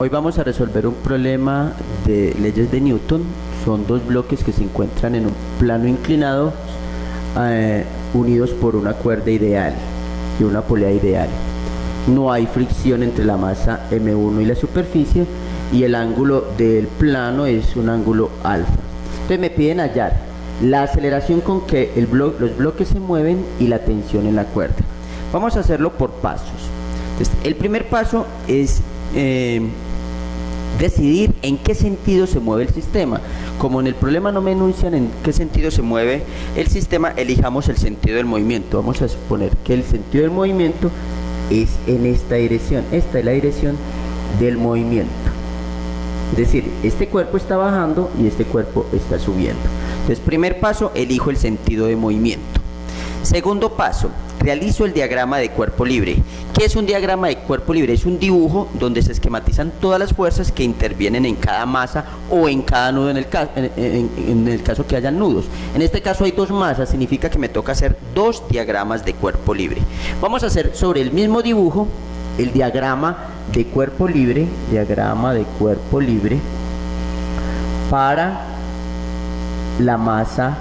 Hoy vamos a resolver un problema de leyes de Newton. Son dos bloques que se encuentran en un plano inclinado unidos por una cuerda ideal y una polea ideal. No hay fricción entre la masa M1 y la superficie y el ángulo del plano es un ángulo alfa. Entonces me piden hallar la aceleración con que los bloques se mueven y la tensión en la cuerda. Vamos a hacerlo por pasos. Entonces, el primer paso es decidir en qué sentido se mueve el sistema. Como en el problema no me enuncian en qué sentido se mueve el sistema, elijamos el sentido del movimiento. Vamos a suponer que el sentido del movimiento es en esta dirección. Esta es la dirección del movimiento. Es decir, este cuerpo está bajando y este cuerpo está subiendo. Entonces, primer paso, elijo el sentido de movimiento. Segundo paso, realizo el diagrama de cuerpo libre. ¿Qué es un diagrama de cuerpo libre? Es un dibujo donde se esquematizan todas las fuerzas que intervienen en cada masa o en cada nudo en el caso que hayan nudos. En este caso hay dos masas, significa que me toca hacer dos diagramas de cuerpo libre. Vamos a hacer sobre el mismo dibujo el diagrama de cuerpo libre, para la masa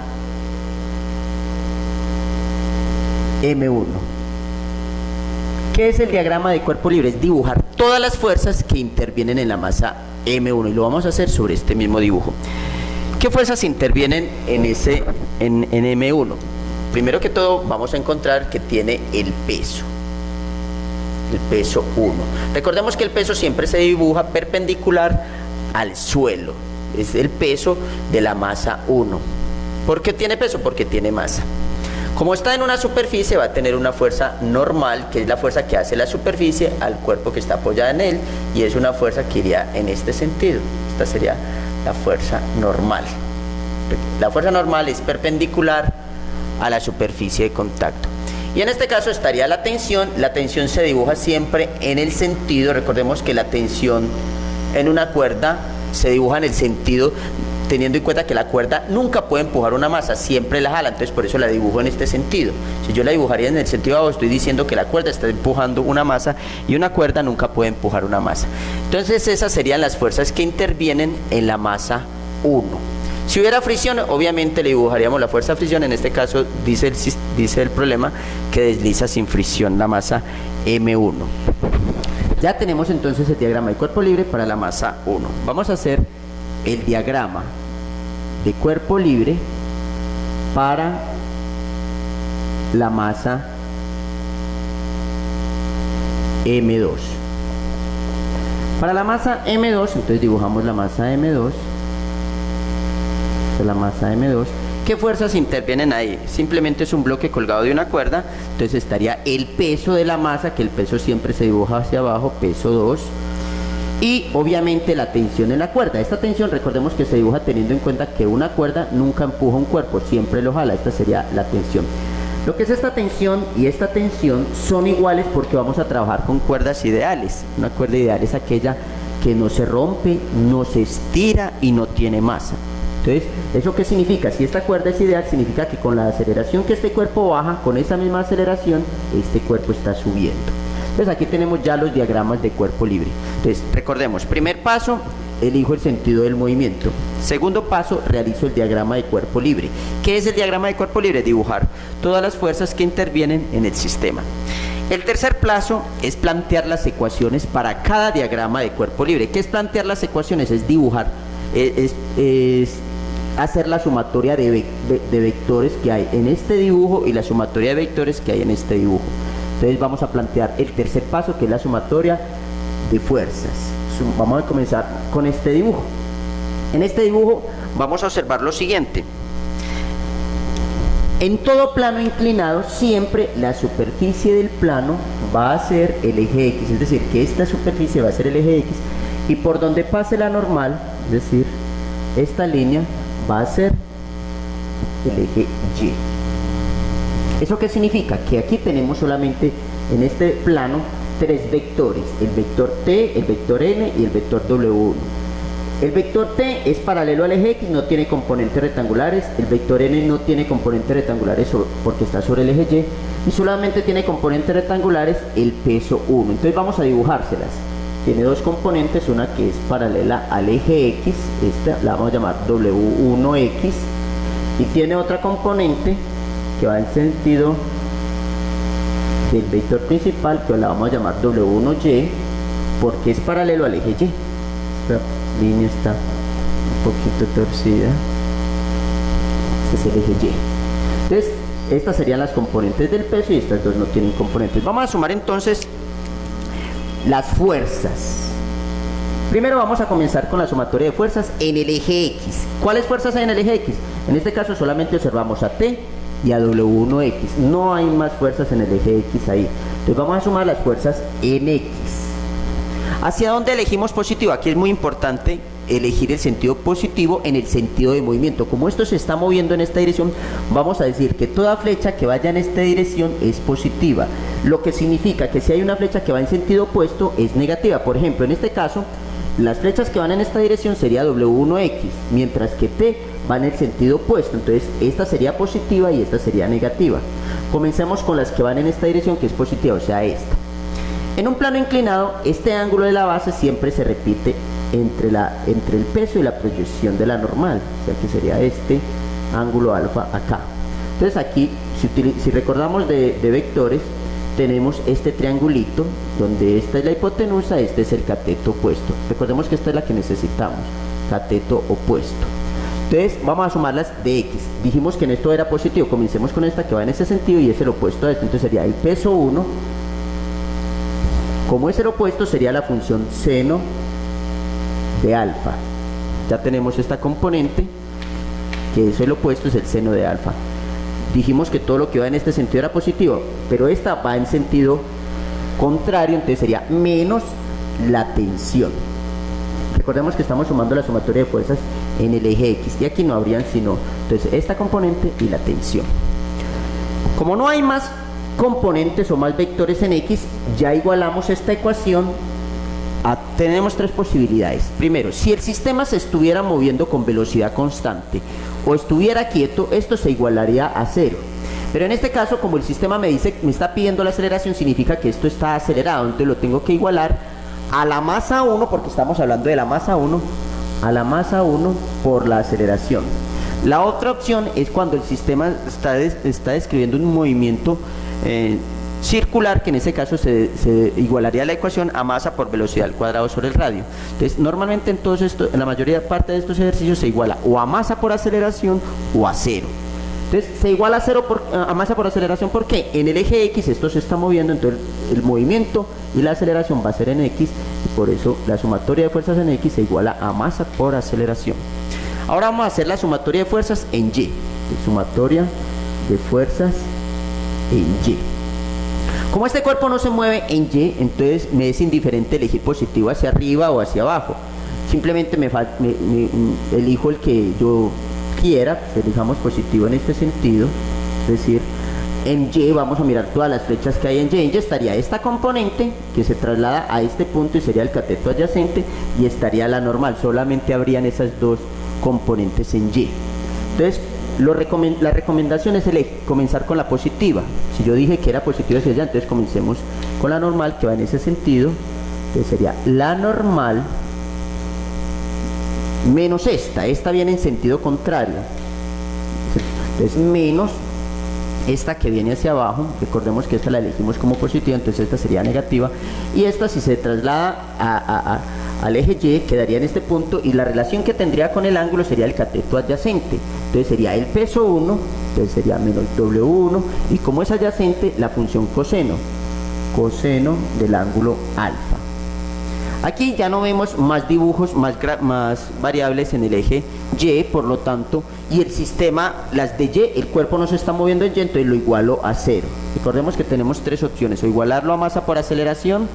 M1. ¿Qué es el diagrama de cuerpo libre? Es dibujar todas las fuerzas que intervienen en la masa M1 y lo vamos a hacer sobre este mismo dibujo. ¿Qué fuerzas intervienen en M1? Primero que todo vamos a encontrar que tiene el peso 1. Recordemos que el peso siempre se dibuja perpendicular al suelo, es el peso de la masa 1. ¿Por qué tiene peso? Porque tiene masa. Como está en una superficie, va a tener una fuerza normal, que es la fuerza que hace la superficie al cuerpo que está apoyada en él, y es una fuerza que iría en este sentido. Esta sería la fuerza normal. La fuerza normal es perpendicular a la superficie de contacto. Y en este caso estaría la tensión. La tensión se dibuja siempre en el sentido, recordemos que la tensión en una cuerda se dibuja en el sentido, teniendo en cuenta que la cuerda nunca puede empujar una masa, siempre la jala, entonces por eso la dibujo en este sentido. Si yo la dibujaría en el sentido de abajo, estoy diciendo que la cuerda está empujando una masa y una cuerda nunca puede empujar una masa. Entonces esas serían las fuerzas que intervienen en la masa 1. Si hubiera fricción, obviamente le dibujaríamos la fuerza de fricción. En este caso dice el problema que desliza sin fricción la masa M1. Ya tenemos entonces el diagrama de cuerpo libre para la masa 1. Vamos a hacer el diagrama de cuerpo libre para la masa M2. Para la masa M2, entonces dibujamos la masa M2. Esta es la masa M2. ¿Qué fuerzas intervienen ahí? Simplemente es un bloque colgado de una cuerda, entonces estaría el peso de la masa, que el peso siempre se dibuja hacia abajo, peso 2. Y obviamente la tensión en la cuerda. Esta tensión, recordemos que se dibuja teniendo en cuenta que una cuerda nunca empuja un cuerpo, siempre lo jala. Esta sería la tensión. Lo que es esta tensión y esta tensión son iguales porque vamos a trabajar con cuerdas ideales. Una cuerda ideal es aquella que no se rompe, no se estira y no tiene masa. Entonces, ¿eso qué significa? Si esta cuerda es ideal, significa que con la aceleración que este cuerpo baja, con esa misma aceleración, este cuerpo está subiendo. Entonces aquí tenemos ya los diagramas de cuerpo libre. Entonces recordemos, primer paso, elijo el sentido del movimiento. Segundo paso, realizo el diagrama de cuerpo libre. ¿Qué es el diagrama de cuerpo libre? Dibujar todas las fuerzas que intervienen en el sistema. El tercer paso es plantear las ecuaciones para cada diagrama de cuerpo libre. ¿Qué es plantear las ecuaciones? Es dibujar, es hacer la sumatoria de vectores que hay en este dibujo y la sumatoria de vectores que hay en este dibujo. Entonces vamos a plantear el tercer paso, que es la sumatoria de fuerzas. Vamos a comenzar con este dibujo. En este dibujo vamos a observar lo siguiente. En todo plano inclinado, siempre la superficie del plano va a ser el eje X, es decir, que esta superficie va a ser el eje X, y por donde pase la normal, es decir, esta línea va a ser el eje Y. ¿Eso qué significa? Que aquí tenemos solamente en este plano tres vectores, el vector T, el vector N y el vector W1. El vector T es paralelo al eje X, no tiene componentes rectangulares. El vector N no tiene componentes rectangulares porque está sobre el eje Y, y solamente tiene componentes rectangulares el peso 1. Entonces vamos a dibujárselas. tiene dos componentes, una que es paralela al eje X, esta la vamos a llamar W1X, y tiene otra componente que va en sentido del vector principal, que la vamos a llamar W1Y, porque es paralelo al eje Y. Esta línea está un poquito torcida, este es el eje Y. Entonces, estas serían las componentes del peso y estas dos no tienen componentes. Vamos a sumar entonces las fuerzas. Primero vamos a comenzar con la sumatoria de fuerzas en el eje X. ¿Cuáles fuerzas hay en el eje X? En este caso solamente observamos a T y a W1X. No hay más fuerzas en el eje X ahí. Entonces vamos a sumar las fuerzas en X. ¿Hacia dónde elegimos positivo? Aquí es muy importante elegir el sentido positivo en el sentido de movimiento. Como esto se está moviendo en esta dirección, vamos a decir que toda flecha que vaya en esta dirección es positiva, lo que significa que si hay una flecha que va en sentido opuesto es negativa. Por ejemplo, en este caso, las flechas que van en esta dirección sería W1X, mientras que T va en el sentido opuesto. Entonces esta sería positiva y esta sería negativa. Comencemos con las que van en esta dirección, que es positiva, o sea esta. En un plano inclinado, este ángulo de la base siempre se repite entre el peso y la proyección de la normal, o sea que sería este ángulo alfa acá. Entonces aquí, si recordamos de vectores, tenemos este triangulito donde esta es la hipotenusa, este es el cateto opuesto. Recordemos que esta es la que necesitamos, cateto opuesto. Entonces vamos a sumar las de X. Dijimos que en esto era positivo, comencemos con esta que va en ese sentido y es el opuesto a esto. Entonces sería el peso 1, como es el opuesto sería la función seno de alfa. Ya tenemos esta componente, que es el opuesto, es el seno de alfa. Dijimos que todo lo que va en este sentido era positivo, pero esta va en sentido contrario, entonces sería menos la tensión. Recordemos que estamos sumando la sumatoria de fuerzas en el eje X, y aquí no habrían sino entonces esta componente y la tensión. Como no hay más componentes o más vectores en X, ya igualamos esta ecuación. Tenemos tres posibilidades. Primero, si el sistema se estuviera moviendo con velocidad constante o estuviera quieto, esto se igualaría a 0. Pero en este caso, como el sistema me está pidiendo la aceleración, significa que esto está acelerado, entonces lo tengo que igualar a la masa 1, porque estamos hablando de la masa 1, a la masa 1 por la aceleración. La otra opción es cuando el sistema está describiendo un movimiento circular, que en ese caso se igualaría la ecuación a masa por velocidad al cuadrado sobre el radio. Entonces normalmente en la mayoría parte de estos ejercicios se iguala o a masa por aceleración o a 0. Entonces se iguala a 0 a masa por aceleración porque en el eje X esto se está moviendo, entonces el movimiento y la aceleración va a ser en X, y por eso la sumatoria de fuerzas en X se iguala a masa por aceleración. Ahora vamos a hacer la sumatoria de fuerzas en Y. Sumatoria de fuerzas en Y. Como este cuerpo no se mueve en Y, entonces me es indiferente elegir positivo hacia arriba o hacia abajo. Simplemente elijo el que yo quiera, elijamos positivo en este sentido. Es decir, en Y vamos a mirar todas las flechas que hay en Y. En Y estaría esta componente que se traslada a este punto y sería el cateto adyacente, y estaría la normal. Solamente habrían esas dos componentes en Y. Entonces, la recomendación es comenzar con la positiva. Si yo dije que era positiva hacia allá, entonces comencemos con la normal que va en ese sentido. Entonces sería la normal menos esta viene en sentido contrario. Entonces menos esta que viene hacia abajo. Recordemos que esta la elegimos como positiva, entonces esta sería negativa. Y esta, si se traslada al eje Y, quedaría en este punto, y la relación que tendría con el ángulo sería el cateto adyacente. Entonces sería el peso 1, entonces sería menos W1, y como es adyacente, la función coseno del ángulo alfa. Aquí ya no vemos más dibujos, más variables en el eje Y, por lo tanto, y el sistema, las de Y, el cuerpo no se está moviendo en Y, entonces lo igualo a 0. Recordemos que tenemos tres opciones: o igualarlo a masa por aceleración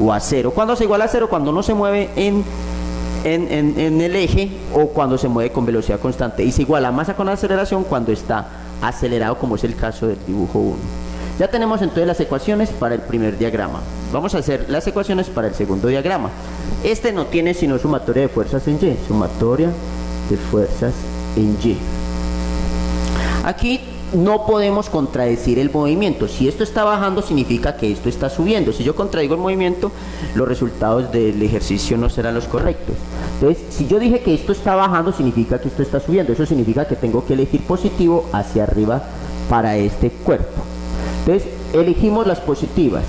o a 0. ¿Cuándo se iguala a 0? Cuando no se mueve en el eje o cuando se mueve con velocidad constante, y se iguala a masa con aceleración cuando está acelerado, como es el caso del dibujo 1. Ya tenemos entonces las ecuaciones para el primer diagrama. Vamos a hacer las ecuaciones para el segundo diagrama. Este no tiene sino sumatoria de fuerzas en Y. Sumatoria de fuerzas en Y. Aquí no podemos contradecir el movimiento. Si esto está bajando, significa que esto está subiendo. Si yo contradigo el movimiento, los resultados del ejercicio no serán los correctos. Entonces, si yo dije que esto está bajando, significa que esto está subiendo. Eso significa que tengo que elegir positivo hacia arriba para este cuerpo. Entonces, elegimos las positivas.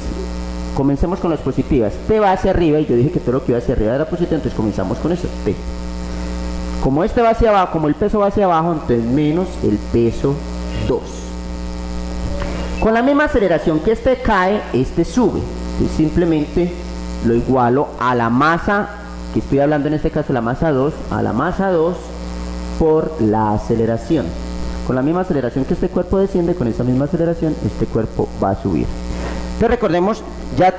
Comencemos con las positivas. T va hacia arriba y yo dije que todo lo que iba hacia arriba era positivo, entonces comenzamos con eso. T. Como este va hacia abajo, como el peso va hacia abajo, entonces menos el peso 2. Con la misma aceleración que este cae, este sube. Entonces simplemente lo igualo a la masa, que estoy hablando en este caso la masa 2, a la masa 2 por la aceleración. Con la misma aceleración que este cuerpo desciende, con esa misma aceleración, este cuerpo va a subir. Entonces recordemos, ya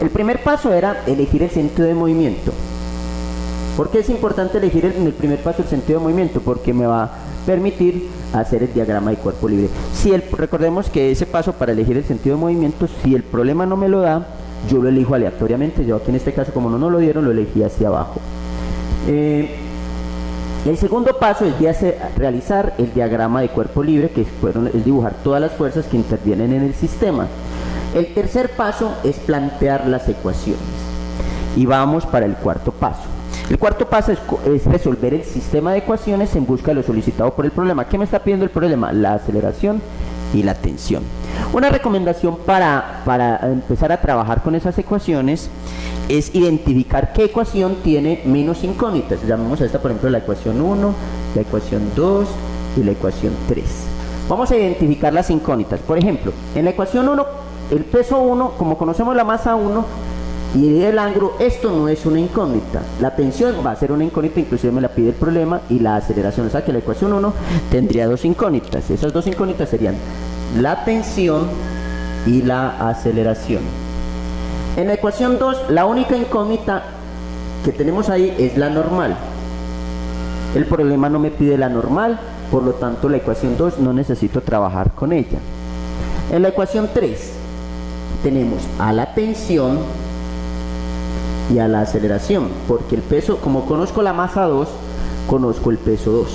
el primer paso era elegir el sentido de movimiento. ¿Por qué es importante elegir en el primer paso el sentido de movimiento? Porque me va a permitir hacer el diagrama de cuerpo libre. Recordemos que ese paso para elegir el sentido de movimiento, si el problema no me lo da, yo lo elijo aleatoriamente. Yo aquí en este caso, como no nos lo dieron, lo elegí hacia abajo. El segundo paso es realizar el diagrama de cuerpo libre, que es dibujar todas las fuerzas que intervienen en el sistema. El tercer paso es plantear las ecuaciones. Y vamos para el cuarto paso. El cuarto paso es resolver el sistema de ecuaciones en busca de lo solicitado por el problema. ¿Qué me está pidiendo el problema? La aceleración y la tensión. Una recomendación para empezar a trabajar con esas ecuaciones es identificar qué ecuación tiene menos incógnitas. Llamemos a esta, por ejemplo, la ecuación 1, la ecuación 2 y la ecuación 3. Vamos a identificar las incógnitas. Por ejemplo, en la ecuación 1, el peso 1, como conocemos la masa 1, y el ángulo, esto no es una incógnita. La tensión va a ser una incógnita, inclusive me la pide el problema, y la aceleración, o sea que la ecuación 1 tendría dos incógnitas. Esas dos incógnitas serían la tensión y la aceleración. En la ecuación 2, la única incógnita que tenemos ahí es la normal. El problema no me pide la normal, por lo tanto la ecuación 2 no necesito trabajar con ella. En la ecuación 3 tenemos a la tensión y a la aceleración, porque el peso, como conozco la masa 2, conozco el peso 2.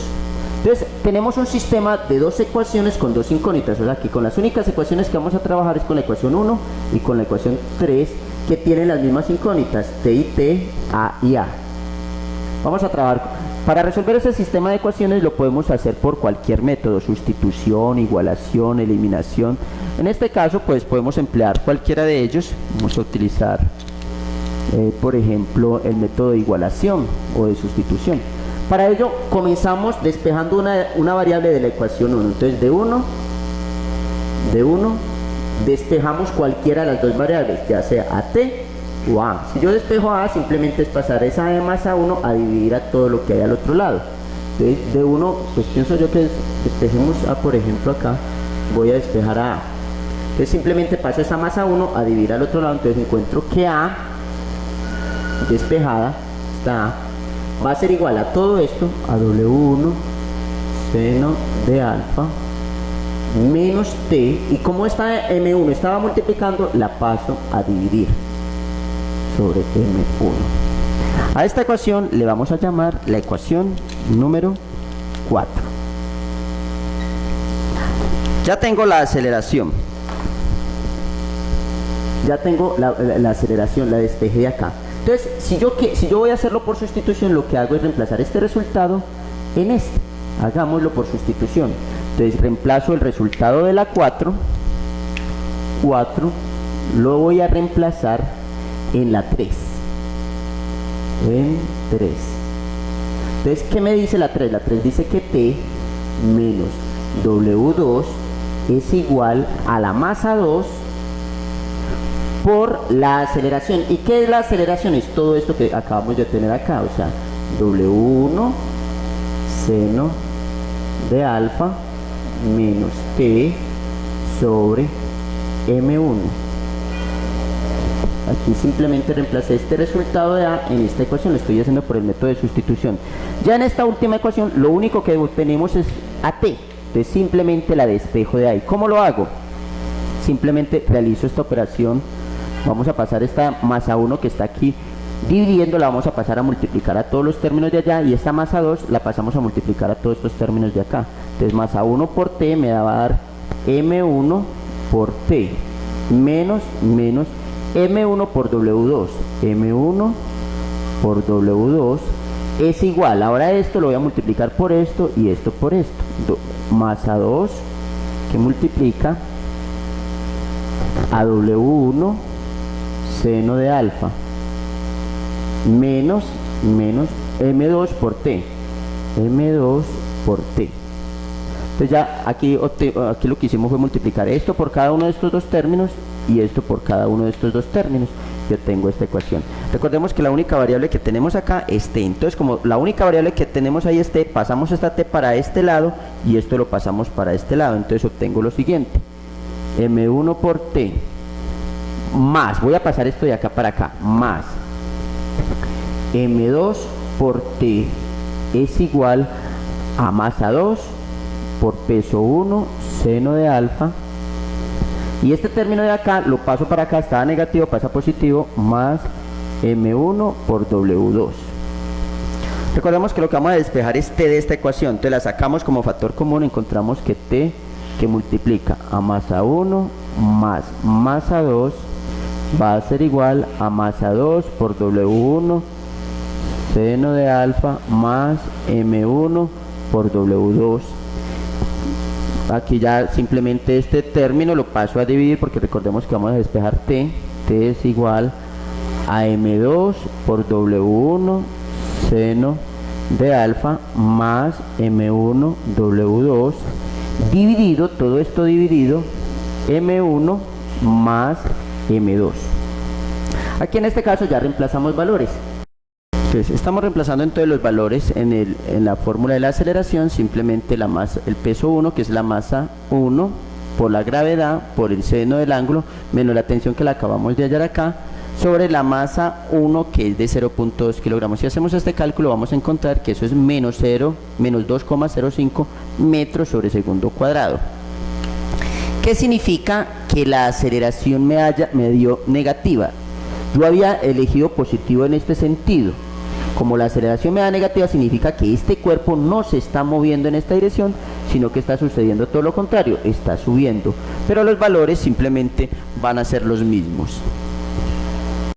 Entonces tenemos un sistema de dos ecuaciones con dos incógnitas. O sea, que con las únicas ecuaciones que vamos a trabajar es con la ecuación 1 y con la ecuación 3, que tienen las mismas incógnitas, T y T, A y A. Vamos a trabajar. Para resolver ese sistema de ecuaciones lo podemos hacer por cualquier método: sustitución, igualación, eliminación. En este caso pues podemos emplear cualquiera de ellos. Vamos a utilizar por ejemplo el método de igualación o de sustitución. Para ello comenzamos despejando una variable de la ecuación 1. Entonces de 1 despejamos cualquiera de las dos variables, ya sea a t o a. Si yo despejo a, simplemente es pasar esa de más a 1 a dividir a todo lo que hay al otro lado. Entonces de 1, pues pienso yo que despejemos a, por ejemplo acá voy a despejar a. Entonces simplemente paso esa más a 1 a dividir al otro lado. Entonces encuentro que a despejada, esta a, va a ser igual a todo esto, a W1 seno de alfa menos t, y como esta M1 estaba multiplicando, la paso a dividir sobre M1. A esta ecuación le vamos a llamar la ecuación número 4. Ya tengo la aceleración. Ya tengo la aceleración, la despejé de acá. Entonces, si yo voy a hacerlo por sustitución, lo que hago es reemplazar este resultado en este. Hagámoslo por sustitución. Entonces, reemplazo el resultado de la 4, lo voy a reemplazar en la 3. En 3. Entonces, ¿qué me dice la 3? La 3 dice que T menos W2 es igual a la masa 2 por la aceleración. ¿Y qué es la aceleración? Es todo esto que acabamos de tener acá, o sea, W1 seno de alfa menos T sobre M1. Aquí simplemente reemplacé este resultado de A en esta ecuación, lo estoy haciendo por el método de sustitución. Ya en esta última ecuación lo único que tenemos es a T, entonces simplemente la despejo de ahí. ¿Cómo lo hago? Simplemente realizo esta operación. Vamos a pasar esta masa 1 que está aquí dividiendo, la vamos a pasar a multiplicar a todos los términos de allá, y esta masa 2 la pasamos a multiplicar a todos estos términos de acá. Entonces masa 1 por t me va a dar M1 por T menos M1 por W2. M1 por W2 es igual, ahora esto lo voy a multiplicar por esto y esto por esto. Masa 2 que multiplica a W1 seno de alfa menos M2 por T. M2 por T. Entonces ya aquí lo que hicimos fue multiplicar esto por cada uno de estos dos términos y esto por cada uno de estos dos términos. Yo tengo esta ecuación. Recordemos que la única variable que tenemos acá es T. Entonces, como la única variable que tenemos ahí es T, pasamos esta T para este lado y esto lo pasamos para este lado. Entonces obtengo lo siguiente. M1 por T más, voy a pasar esto de acá para acá, más M2 por T es igual a masa 2 por peso 1 seno de alfa, y este término de acá lo paso para acá, estaba negativo, pasa positivo, más M1 por W2. Recordemos que lo que vamos a despejar es T de esta ecuación, entonces la sacamos como factor común, encontramos que T que multiplica a masa 1 más masa 2 va a ser igual a masa 2 por W1 seno de alfa más M1 por W2. Aquí ya simplemente este término lo paso a dividir porque recordemos que vamos a despejar T. T es igual a M2 por W1 seno de alfa más M1 W2 dividido, todo esto dividido, M1 más M2. Aquí en este caso ya reemplazamos valores. Entonces estamos reemplazando entonces los valores en la fórmula de la aceleración, simplemente la masa, el peso 1 que es la masa 1 por la gravedad, por el seno del ángulo, menos la tensión que la acabamos de hallar acá, sobre la masa 1 que es de 0.2 kilogramos. Si hacemos este cálculo vamos a encontrar que eso es menos 2,05 metros sobre segundo cuadrado. ¿Qué significa que la aceleración me dio negativa? Yo había elegido positivo en este sentido. Como la aceleración me da negativa, significa que este cuerpo no se está moviendo en esta dirección, sino que está sucediendo todo lo contrario, está subiendo. Pero los valores simplemente van a ser los mismos.